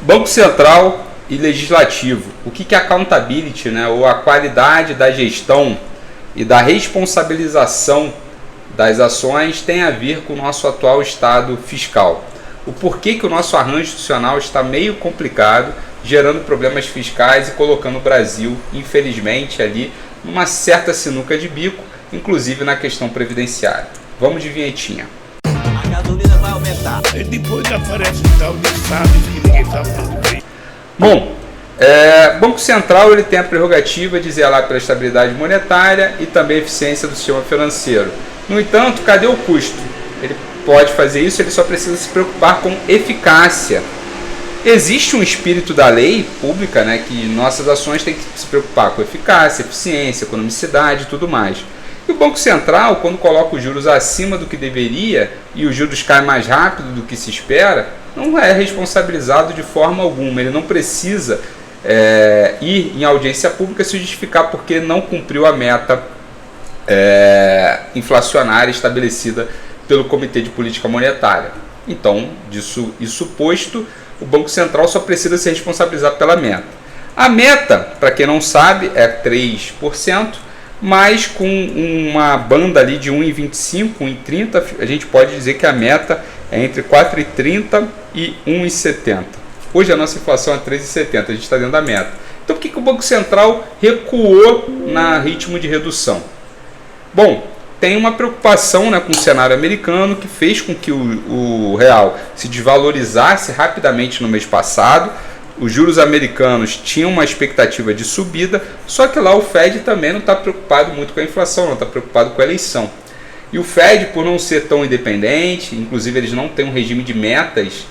Banco Central e Legislativo. O que é accountability, né, ou a qualidade da gestão e da responsabilização das ações tem a ver com o nosso atual estado fiscal. O porquê que o nosso arranjo institucional está meio complicado, gerando problemas fiscais e colocando o Brasil, infelizmente, ali numa certa sinuca de bico, inclusive na questão previdenciária. Vamos de vinhetinha. A gasolina vai aumentar. E depois aparece o tal de sábio que ninguém sabe onde vem. Bom, Banco Central ele tem a prerrogativa de zelar pela estabilidade monetária e também a eficiência do sistema financeiro. No entanto, cadê o custo? Ele pode fazer isso, ele só precisa se preocupar com eficácia. Existe um espírito da lei pública, né, que nossas ações têm que se preocupar com eficácia, eficiência, economicidade e tudo mais. E o Banco Central, quando coloca os juros acima do que deveria e os juros caem mais rápido do que se espera, não é responsabilizado de forma alguma. Ele não precisa ir em audiência pública se justificar porque não cumpriu a meta inflacionária estabelecida pelo Comitê de Política Monetária. Então, isso posto, o Banco Central só precisa se responsabilizar pela meta. A meta, para quem não sabe, é 3%, mas com uma banda ali de 1,25, 1,30, a gente pode dizer que a meta é entre 4,30 e 1,70. Hoje a nossa inflação é 3,70, a gente está dentro da meta. Então por que o Banco Central recuou no ritmo de redução? Bom, tem uma preocupação, né, com o cenário americano que fez com que o real se desvalorizasse rapidamente no mês passado. Os juros americanos tinham uma expectativa de subida, só que lá o Fed também não está preocupado muito com a inflação, não está preocupado com a eleição. E o Fed, por não ser tão independente, inclusive eles não têm um regime de metas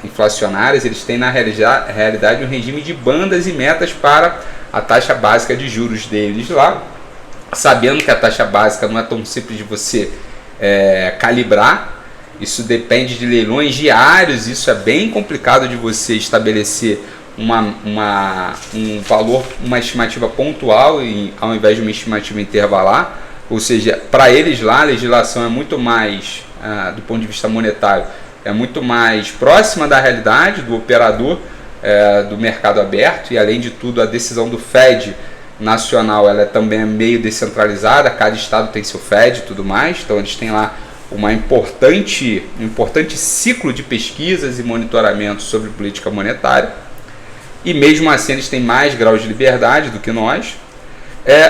inflacionárias, eles têm na realidade um regime de bandas e metas para a taxa básica de juros deles lá, sabendo que a taxa básica não é tão simples de você calibrar. Isso depende de leilões diários, isso é bem complicado de você estabelecer um valor, uma estimativa pontual ao invés de uma estimativa intervalar. Ou seja, para eles lá a legislação é muito mais, do ponto de vista monetário, é muito mais próxima da realidade do operador do mercado aberto, e além de tudo a decisão do Fed nacional ela também é meio descentralizada, cada estado tem seu Fed e tudo mais, então eles têm lá um importante ciclo de pesquisas e monitoramento sobre política monetária, e mesmo assim eles têm mais graus de liberdade do que nós.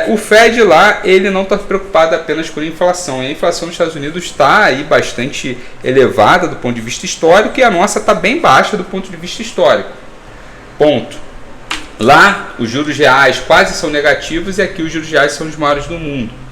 O Fed lá, ele não está preocupado apenas com a inflação, e a inflação nos Estados Unidos está aí bastante elevada do ponto de vista histórico, e a nossa está bem baixa do ponto de vista histórico. Ponto. Lá os juros reais quase são negativos, e aqui os juros reais são os maiores do mundo.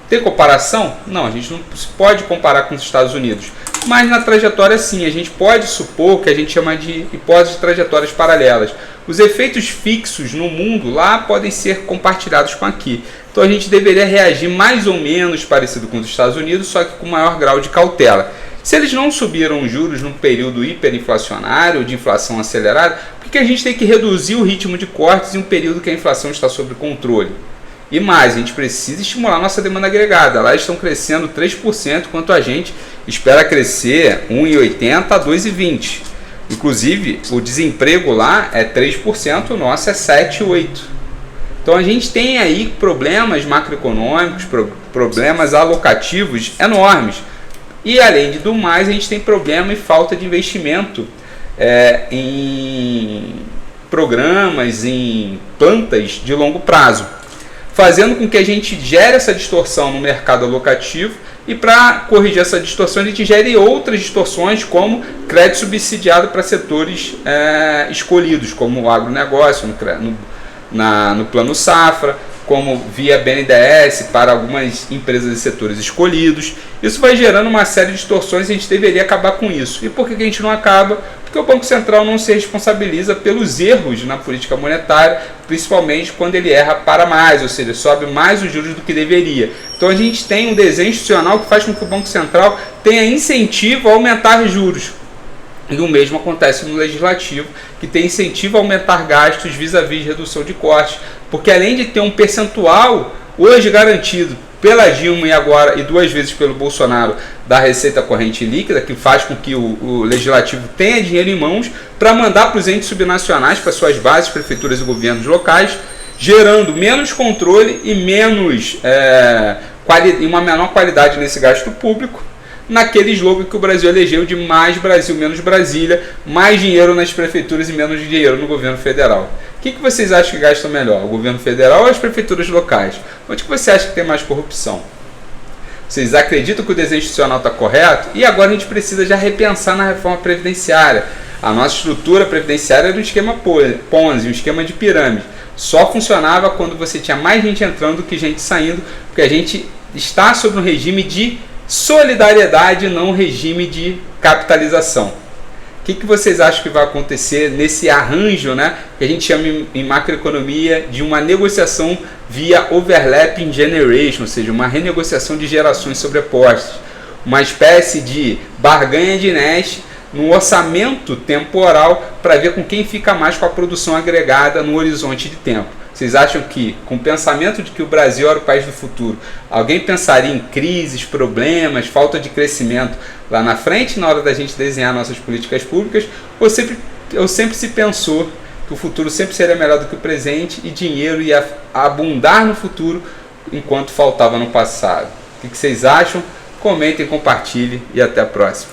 Tem comparação? Não, a gente não pode comparar com os Estados Unidos. Mas na trajetória sim, a gente pode supor que a gente chama de hipótese de trajetórias paralelas. Os efeitos fixos no mundo lá podem ser compartilhados com aqui. Então a gente deveria reagir mais ou menos parecido com os Estados Unidos, só que com maior grau de cautela. Se eles não subiram os juros num período hiperinflacionário, de inflação acelerada, por que a gente tem que reduzir o ritmo de cortes em um período que a inflação está sob controle? E mais, a gente precisa estimular a nossa demanda agregada. Lá estão crescendo 3%, enquanto a gente espera crescer 1,80% a 2,20%. Inclusive, o desemprego lá é 3%, o nosso é 7,8%. Então a gente tem aí problemas macroeconômicos, problemas alocativos enormes. E além do mais, a gente tem problema e falta de investimento em programas, em plantas de longo prazo, fazendo com que a gente gere essa distorção no mercado alocativo, e para corrigir essa distorção a gente gere outras distorções, como crédito subsidiado para setores escolhidos, como o agronegócio no Plano Safra, como via BNDES para algumas empresas e setores escolhidos. Isso vai gerando uma série de distorções e a gente deveria acabar com isso. E por que a gente não acaba? Porque o Banco Central não se responsabiliza pelos erros na política monetária, principalmente quando ele erra para mais, ou seja, sobe mais os juros do que deveria. Então a gente tem um desenho institucional que faz com que o Banco Central tenha incentivo a aumentar juros. E o mesmo acontece no Legislativo, que tem incentivo a aumentar gastos vis-à-vis redução de cortes, porque além de ter um percentual hoje garantido pela Dilma e 2 vezes pelo Bolsonaro da receita corrente líquida, que faz com que o legislativo tenha dinheiro em mãos para mandar para os entes subnacionais, para suas bases, prefeituras e governos locais, gerando menos controle e uma menor qualidade nesse gasto público, naquele slogan que o Brasil elegeu de mais Brasil, menos Brasília, mais dinheiro nas prefeituras e menos dinheiro no governo federal. O que vocês acham que gastam melhor, o governo federal ou as prefeituras locais? Onde que você acha que tem mais corrupção? Vocês acreditam que o desenho institucional está correto? E agora a gente precisa já repensar na reforma previdenciária. A nossa estrutura previdenciária era um esquema Ponzi, um esquema de pirâmide. Só funcionava quando você tinha mais gente entrando do que gente saindo, porque a gente está sob um regime de solidariedade, não um regime de capitalização. O que vocês acham que vai acontecer nesse arranjo, né, que a gente chama em macroeconomia de uma negociação via overlapping generation, ou seja, uma renegociação de gerações sobrepostas, uma espécie de barganha de Nash no orçamento temporal para ver com quem fica mais com a produção agregada no horizonte de tempo. Vocês acham que, com o pensamento de que o Brasil era o país do futuro, alguém pensaria em crises, problemas, falta de crescimento lá na frente, na hora da gente desenhar nossas políticas públicas, ou sempre se pensou que o futuro sempre seria melhor do que o presente e dinheiro ia abundar no futuro enquanto faltava no passado? O que vocês acham? Comentem, compartilhem e até a próxima.